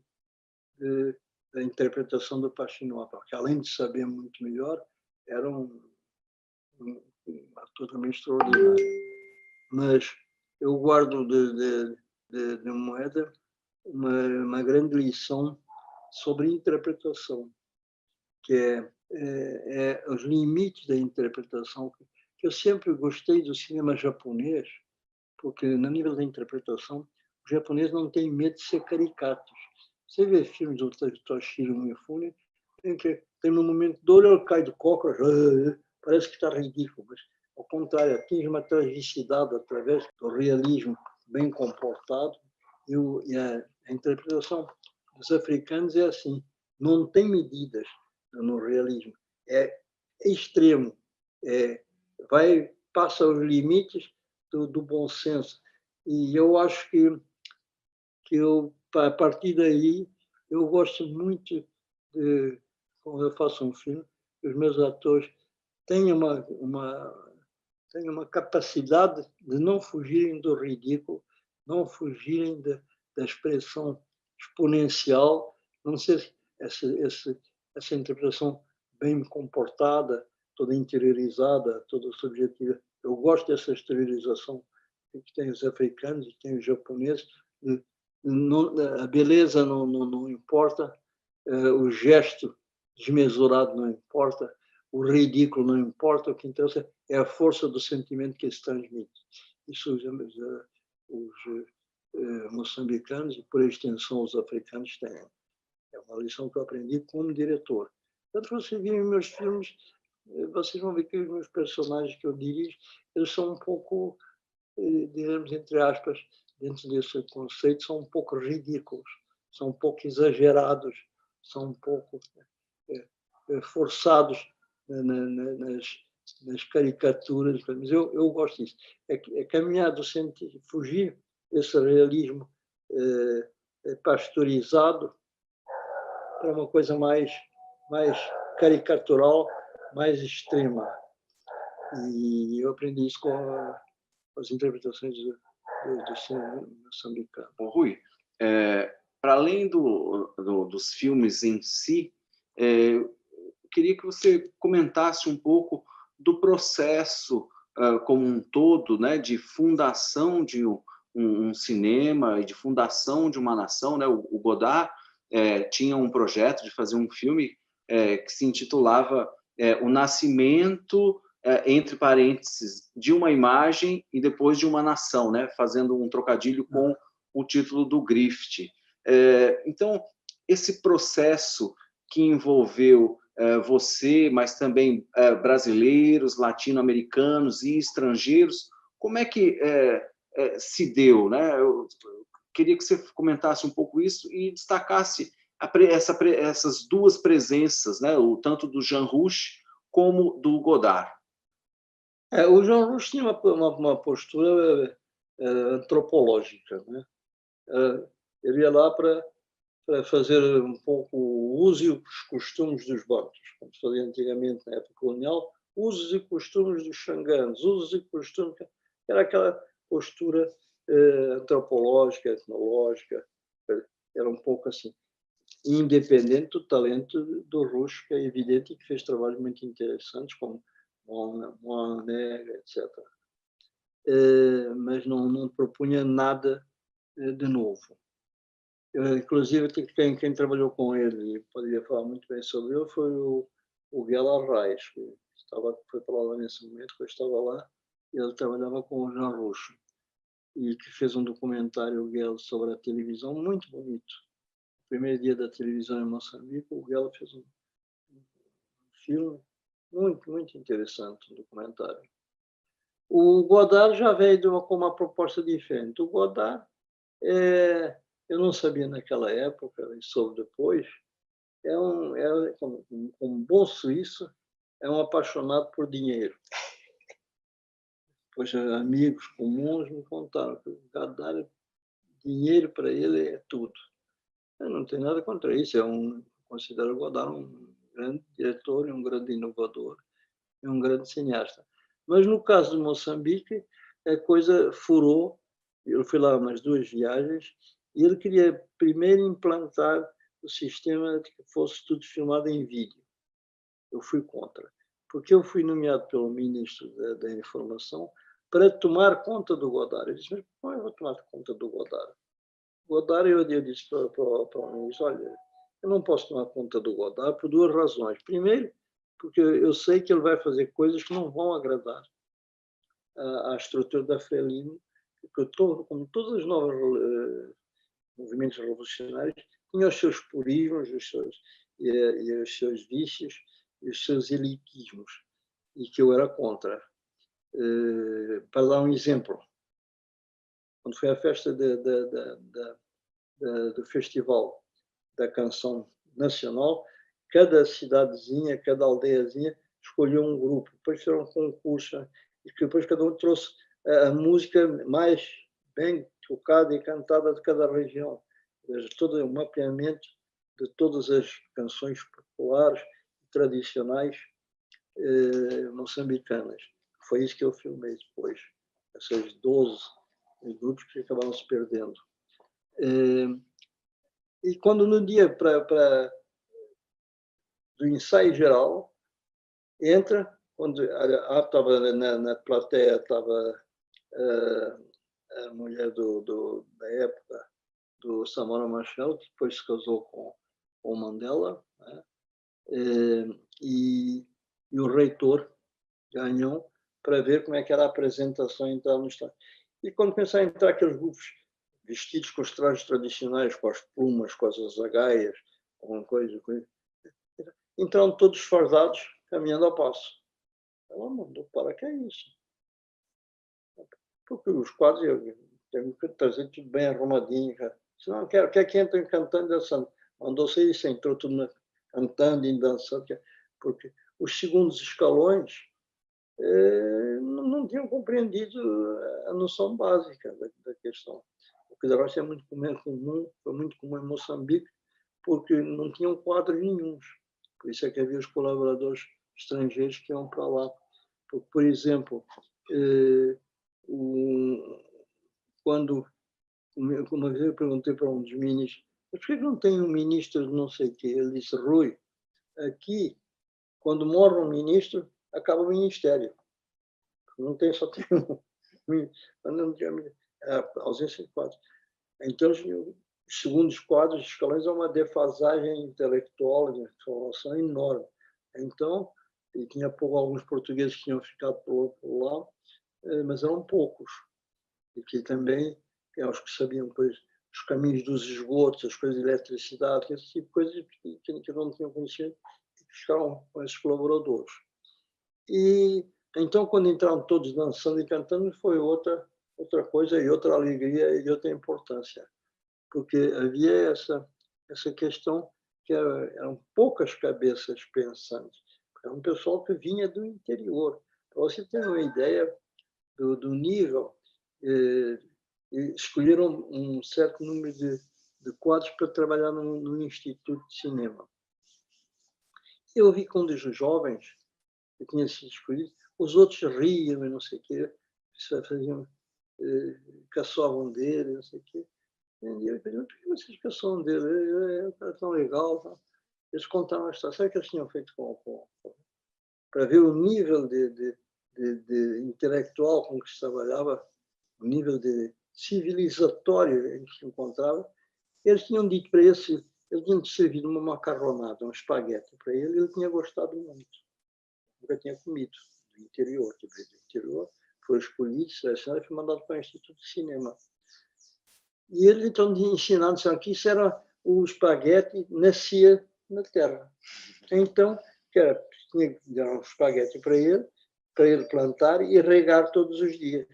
da interpretação do Pachinópolis, porque além de saber muito melhor, era um ator também extraordinário. mas eu guardo de Moeda uma grande lição sobre interpretação, que é os limites da interpretação, que eu sempre gostei do cinema japonês, porque, no nível da interpretação, os japoneses não têm medo de ser caricatos. Você vê filmes do Toshiro Mifune, tem um momento de olho, ele cai do cócoras, parece que está ridículo, mas, ao contrário, atinge uma tragicidade através do realismo bem comportado, e a interpretação dos africanos é assim, não tem medidas no realismo, é extremo, passa os limites do bom senso. E eu acho que a partir daí, eu gosto muito de, quando eu faço um filme, que os meus atores tenham uma capacidade de não fugirem do ridículo, não fugirem da expressão exponencial, não ser essa interpretação bem comportada, toda interiorizada, toda subjetiva. Eu gosto dessa exteriorização que tem os africanos e tem os japoneses. A beleza não importa, o gesto desmesurado não importa, o ridículo não importa, o que interessa é a força do sentimento que se transmite. Isso os moçambicanos e, por extensão, os africanos têm. É uma lição que eu aprendi como diretor. Quando vocês virem meus filmes, vocês vão ver que os meus personagens que eu dirijo, eles são um pouco, digamos, entre aspas, dentro desse conceito, são um pouco ridículos, são um pouco exagerados, são um pouco forçados nas caricaturas. Mas eu gosto disso. É caminhar do sentido, fugir desse realismo pasteurizado para uma coisa mais caricatural, mais extrema. E eu aprendi isso com as interpretações do cinema moçambicano. Bom, Rui, para além dos filmes em si, queria que você comentasse um pouco do processo como um todo, né, de fundação de um cinema e de fundação de uma nação, né? O Godard tinha um projeto de fazer um filme que se intitulava O Nascimento, entre parênteses, de uma imagem e depois de uma nação, né? Fazendo um trocadilho com o título do Griffith. Então, esse processo que envolveu você, mas também brasileiros, latino-americanos e estrangeiros, como é que se deu, né? Eu queria que você comentasse um pouco isso e destacasse essas duas presenças, né? Tanto do Jean Rouch como do Godard. O Jean Rouch tinha uma postura antropológica, né? Ele ia lá para fazer um pouco o uso e os costumes dos bancos, como se fazia antigamente na época colonial, usos e costumes dos xanganos, usos e costumes, era aquela postura antropológica, etnológica, era um pouco assim, independente do talento do Rouch, que é evidente que fez trabalhos muito interessantes, como Monet, etc. Mas não propunha nada de novo. Inclusive, quem trabalhou com ele e poderia falar muito bem sobre ele foi o Guel Arraes, que foi para lá nesse momento, que eu estava lá, e ele trabalhava com o Jean Rouch, e que fez um documentário, o Guel, sobre a televisão, muito bonito. No primeiro dia da televisão em Moçambique, o Guel fez um filme muito, muito interessante, um documentário. O Godard já veio com uma proposta diferente. O Godard, eu não sabia naquela época, e soube depois, como um bom suíço, é um apaixonado por dinheiro. Pois amigos comuns me contaram que o Godard, dinheiro para ele é tudo. Eu não tenho nada contra isso, considero o Godard um grande diretor, um grande inovador e um grande cineasta. Mas no caso de Moçambique, a coisa furou. Eu fui lá umas 2 viagens e ele queria primeiro implantar o sistema de que fosse tudo filmado em vídeo. Eu fui contra, porque eu fui nomeado pelo ministro da Informação para tomar conta do Godard. Eu disse, mas como eu vou tomar conta do Godard? Godard, eu disse para o ministro, olha, eu não posso tomar conta do Godard por duas razões. Primeiro, porque eu sei que ele vai fazer coisas que não vão agradar à estrutura da Frelimo, porque como todas as novas movimentos revolucionários, tinham os seus purismos, e os seus vícios, e os seus elitismos, e que eu era contra. Para dar um exemplo, quando foi a festa do Festival da Canção Nacional, cada cidadezinha, cada aldeiazinha escolheu um grupo, depois fizeram um concurso, e que depois cada um trouxe a música mais bem tocada e cantada de cada região, todo o mapeamento de todas as canções populares e tradicionais moçambicanas. Foi isso que eu filmei depois, esses 12 grupos que acabaram se perdendo. E quando no dia do ensaio geral, entra, quando estava na plateia, estava a mulher da época, do Samora Machel, que depois se casou com o Mandela, né? E o reitor ganhou para ver como é que era a apresentação então no estádio. E quando começaram a entrar aqueles grupos vestidos com os trajes tradicionais, com as plumas, com as azagaias, com coisa, entraram todos fardados, caminhando a passo. Ela mandou para que é isso? Porque os quadros têm que trazer tudo bem arrumadinho. Se não quer que entrem cantando e dançando. Mandou-se isso, entrou tudo cantando e dançando, porque os segundos escalões não tinham compreendido a noção básica da questão. O que é muito comum, foi muito comum em Moçambique, porque não tinham quadros nenhuns. Por isso é que havia os colaboradores estrangeiros que iam para lá. Porque, por exemplo, quando uma vez eu perguntei para um dos ministros, mas por que não tem um ministro de não sei o quê? Ele disse, Rui, aqui, quando morre um ministro, acaba o ministério. Não tem, só tem um. Não tinha a ausência de quadros. Então, os segundos quadros de escalões é uma defasagem intelectual, de informação enorme. Então, e tinha alguns portugueses que tinham ficado por lá, mas eram poucos. E que também, os que sabiam depois os caminhos dos esgotos, as coisas de eletricidade, esse tipo de coisas que não tinham conhecido, e que ficaram com esses colaboradores. E então, quando entraram todos dançando e cantando, foi outra coisa e outra alegria e outra importância. Porque havia essa questão que eram poucas cabeças pensantes. Era um pessoal que vinha do interior. Para você ter uma ideia do nível, escolheram um certo número de quadros para trabalhar no Instituto de Cinema. Eu vi que um dos jovens que tinha sido escolhido, os outros riam e não sei o quê, faziam, caçavam dele, não sei o quê. E eu perguntei, por que vocês caçavam dele? É tão legal. Tá? Eles contaram a história. Sabe o que eles tinham feito para ver o nível de intelectual com que se trabalhava, o nível de civilizatório em que se encontrava? Eles tinham dito para ele tinham servido uma macarronada, um espaguete para ele, ele tinha gostado muito. Nunca tinha comido, do interior, que veio do interior, foi escolhido, selecionado e foi mandado para o Instituto de Cinema. E eles, então, ensinaram que isso era o espaguete, nascia na terra. Então, tinha que dar um espaguete para ele plantar e regar todos os dias.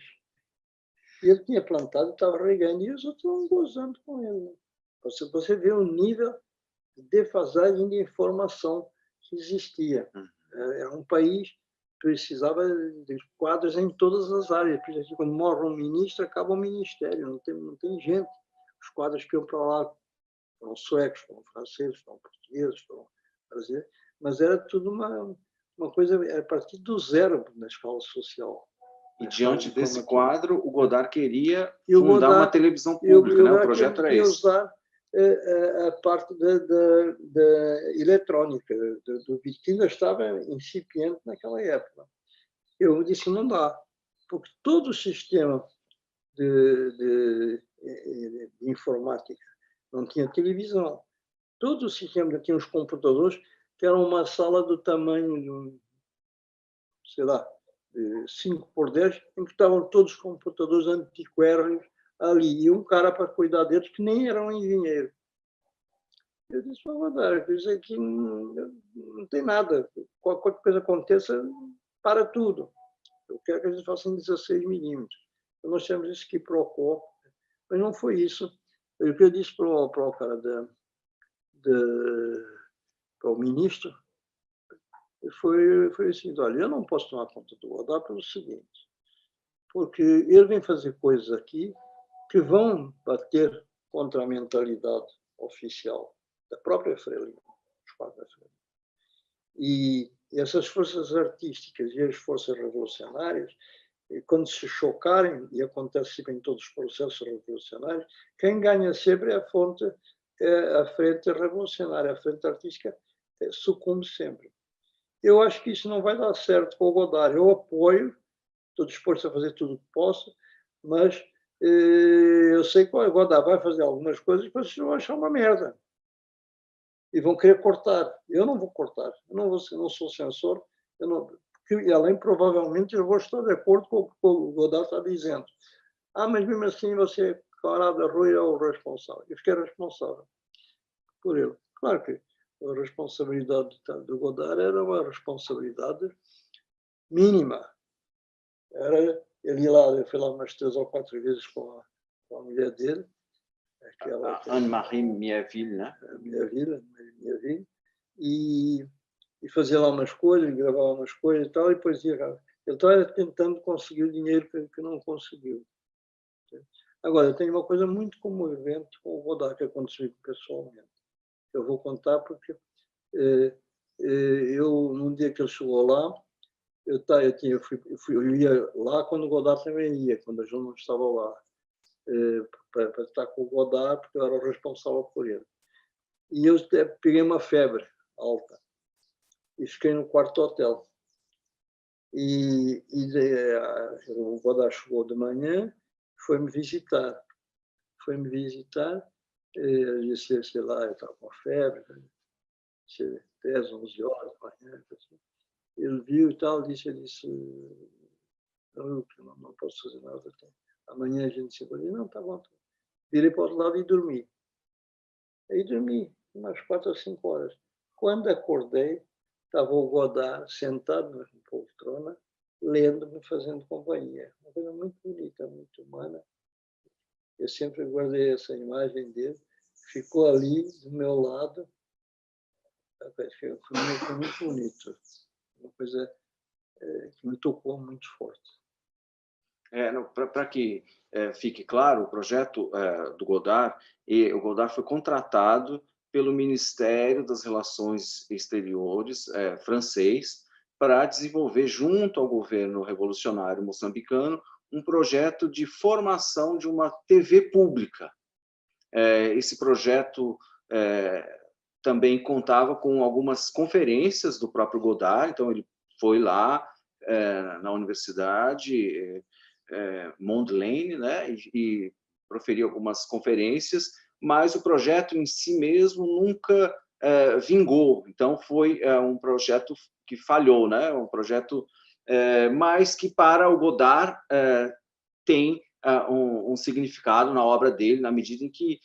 E ele tinha plantado, estava regando, e os outros estavam gozando com ele. Você vê o nível de defasagem de informação que existia. Era um país que precisava de quadros em todas as áreas. Por exemplo, quando morre um ministro, acaba o ministério, não tem gente. Os quadros que iam para lá foram suecos, foram franceses, foram portugueses, foram brasileiros, mas era tudo uma coisa, a partir do zero na escala social. E diante desse quadro, o Godard queria fundar uma televisão pública, né? O projeto era esse. Usar a parte da eletrônica, do que ainda estava incipiente naquela época. Eu disse, não dá, porque todo o sistema de informática não tinha televisão. Todo o sistema tinha uns computadores que eram uma sala do tamanho de um, sei lá, de 5x10, em que estavam todos os computadores antiquérrimos ali, e um cara para cuidar deles que nem era um engenheiro. Eu disse, Godard, isso aqui não tem nada. Qualquer coisa aconteça, para tudo. Eu quero que a gente faça em 16 milímetros. Nós temos esse quiprocó, mas não foi isso. O que eu disse para o cara, para o ministro, foi assim, olha, eu não posso tomar conta do Godard pelo seguinte, porque ele vem fazer coisas aqui que vão bater contra a mentalidade oficial da própria Frelimo, dos quadros da Frelimo. E essas forças artísticas e as forças revolucionárias, quando se chocarem, e acontece sempre em todos os processos revolucionários, quem ganha sempre é a frente revolucionária, a frente artística sucumbe sempre. Eu acho que isso não vai dar certo com o Godard. Eu apoio, estou disposto a fazer tudo o que posso, mas eu sei que o Godard vai fazer algumas coisas que vocês vão achar uma merda. E vão querer cortar. Eu não vou cortar. Eu não sou censor. Porque, além, provavelmente, eu vou estar de acordo com o que o Godard está dizendo. Mas mesmo assim, você, camarada Rui, é o responsável. Eu fiquei responsável por ele. Claro que a responsabilidade do Godard era uma responsabilidade mínima. Ele ia lá, eu fui lá umas 3 ou 4 vezes com a mulher dele, Anne-Marie Mieville, né? Mieville, e fazia lá umas coisas, gravava umas coisas e tal, e depois ia. Ele estava tentando conseguir o dinheiro que não conseguiu. Agora, eu tenho uma coisa muito comovente com o Godard que aconteceu pessoalmente. Eu vou contar porque eu, num dia que ele chegou lá, eu ia lá quando o Godard também ia, quando a gente não estava lá, para estar com o Godard, porque eu era o responsável por ele. E eu peguei uma febre alta e fiquei no quarto hotel. E o Godard chegou de manhã, foi-me visitar. Eu disse, sei lá, eu estava com febre, 10, 11 horas da manhã. Ele viu e tal, disse, não posso fazer nada. Amanhã a gente se vai. Não, tá bom. Virei para o outro lado e dormi. Aí dormi umas 4 ou 5 horas. Quando acordei, estava o Godard sentado na poltrona, lendo-me, fazendo companhia. Uma coisa muito bonita, muito humana. Eu sempre guardei essa imagem dele. Ficou ali, do meu lado. Foi muito bonito. Uma coisa que me tocou muito forte. Para que fique claro, o projeto do Godard, o Godard foi contratado pelo Ministério das Relações Exteriores francês para desenvolver, junto ao governo revolucionário moçambicano, um projeto de formação de uma TV pública. Esse projeto também contava com algumas conferências do próprio Godard, então ele foi lá na universidade Mondlane, né, e proferiu algumas conferências, mas o projeto em si mesmo nunca vingou. Então foi um projeto que falhou, né, um projeto mas que para o Godard tem um significado na obra dele, na medida em que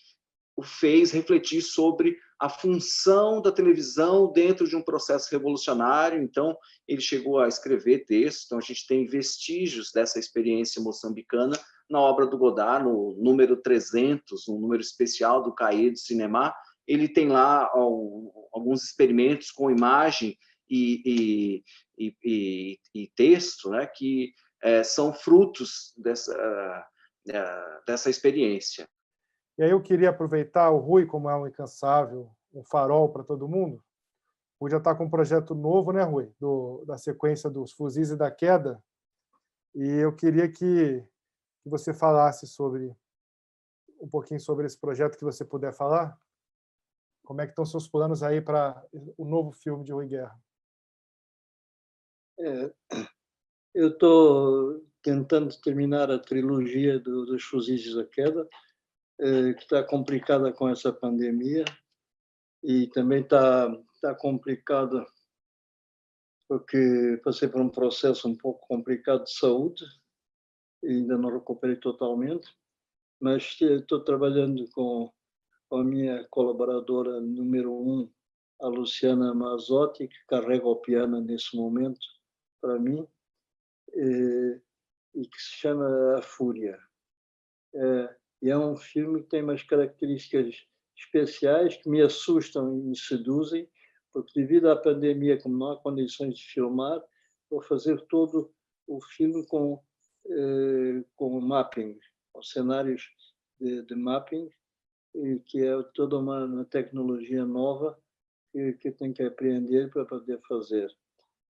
o fez refletir sobre a função da televisão dentro de um processo revolucionário. Então, ele chegou a escrever textos, então a gente tem vestígios dessa experiência moçambicana na obra do Godard, no número 300, um número especial do Cahiers du Cinéma. Ele tem lá alguns experimentos com imagem e texto, né, que são frutos dessa experiência. E aí eu queria aproveitar o Rui, como é um incansável, um farol para todo mundo. O Rui já está com um projeto novo, né, Rui? Da sequência dos Fuzis e da Queda. E eu queria que você falasse um pouquinho sobre esse projeto, que você puder falar. Como é que estão seus planos aí para o novo filme de Rui Guerra? Eu estou tentando terminar a trilogia dos Fuzis da Queda, que está complicada com essa pandemia, e também está complicada porque passei por um processo um pouco complicado de saúde, e ainda não recuperei totalmente, mas estou trabalhando com a minha colaboradora número 1, a Luciana Mazzotti, que carrega o piano nesse momento para mim, e que se chama A Fúria. E é um filme que tem umas características especiais que me assustam e me seduzem, porque devido à pandemia, como não há condições de filmar, vou fazer todo o filme com mapping, com cenários de mapping, que é toda uma tecnologia nova que tenho que aprender para poder fazer.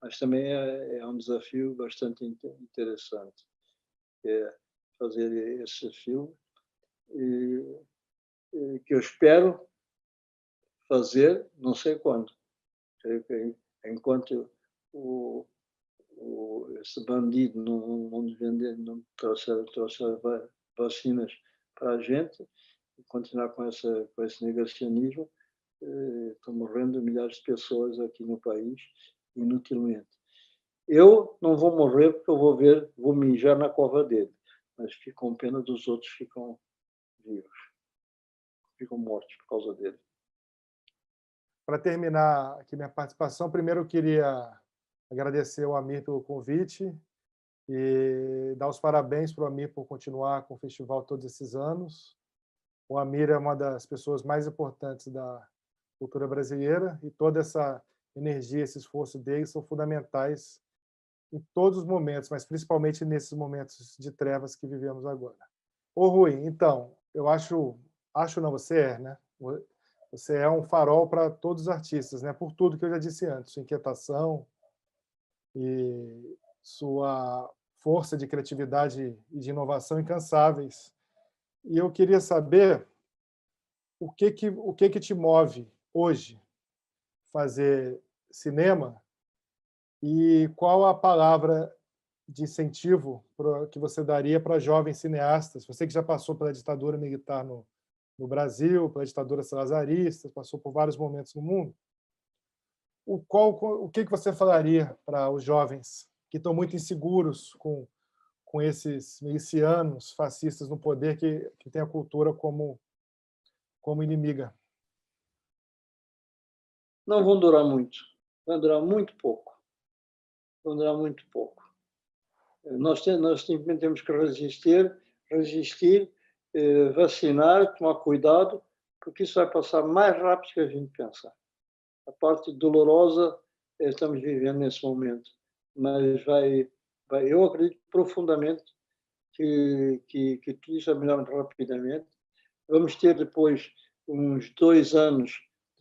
Mas também é um desafio bastante interessante, que é fazer esse filme, que eu espero fazer, não sei quando. Enquanto esse bandido não vender, não trouxer vacinas para a gente, e continuar com esse negacionismo, estão morrendo milhares de pessoas aqui no país, inutilmente. Eu não vou morrer porque eu vou mijar na cova dele, mas fico com pena dos outros que ficam vivos, ficam mortos por causa dele. Para terminar aqui minha participação, primeiro eu queria agradecer ao Amir pelo convite e dar os parabéns para o Amir por continuar com o festival todos esses anos. O Amir é uma das pessoas mais importantes da cultura brasileira e toda essa energia, esse esforço dele são fundamentais em todos os momentos, mas principalmente nesses momentos de trevas que vivemos agora. Ô Rui, então, eu acho não, você é, né? Você é um farol para todos os artistas, né? Por tudo que eu já disse antes, sua inquietação e sua força de criatividade e de inovação incansáveis. E eu queria saber o que te move hoje fazer cinema e qual a palavra de incentivo que você daria para jovens cineastas? Você que já passou pela ditadura militar no Brasil, pela ditadura salazarista, passou por vários momentos no mundo. O que você falaria para os jovens que estão muito inseguros com esses milicianos fascistas no poder que tem a cultura como inimiga? Não vão durar muito. Vão durar muito pouco. Vão durar muito pouco. Nós simplesmente temos que resistir, vacinar, tomar cuidado, porque isso vai passar mais rápido que a gente pensa. A parte dolorosa estamos vivendo nesse momento, mas eu acredito profundamente que tudo isso vai melhorar muito rapidamente. Vamos ter depois uns 2 anos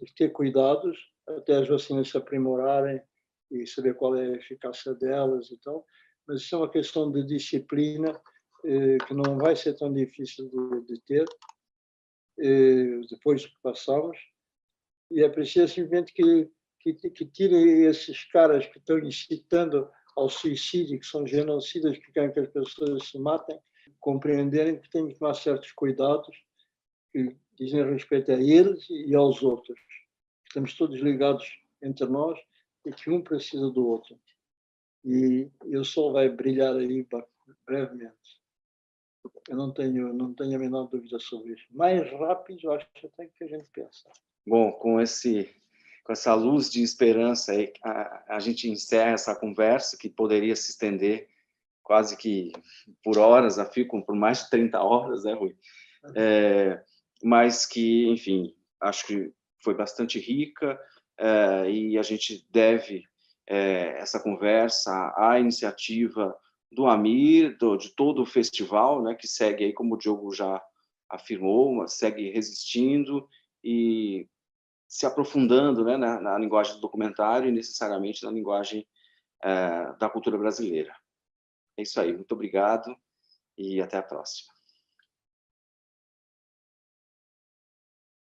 de ter cuidados, até as vacinas se aprimorarem e saber qual é a eficácia delas e tal, mas isso é uma questão de disciplina que não vai ser tão difícil de ter depois que passamos, e é preciso simplesmente que tirem esses caras que estão incitando ao suicídio, que são genocidas, que querem que as pessoas se matem, compreenderem que têm que tomar certos cuidados que dizem respeito a eles e aos outros. Estamos todos ligados entre nós e que um precisa do outro. E o sol vai brilhar aí brevemente. Eu não tenho a menor dúvida sobre isso. Mais rápido, eu acho até que a gente pensa. Bom, com essa luz de esperança aí, a gente encerra essa conversa que poderia se estender quase que por horas, por mais de 30 horas, né, Rui? Mas que, enfim, acho que foi bastante rica e a gente deve essa conversa à iniciativa do Amir, de todo o festival, né, que segue aí, como o Diogo já afirmou, segue resistindo e se aprofundando, né, na linguagem do documentário e necessariamente na linguagem da cultura brasileira. É isso aí, muito obrigado e até a próxima.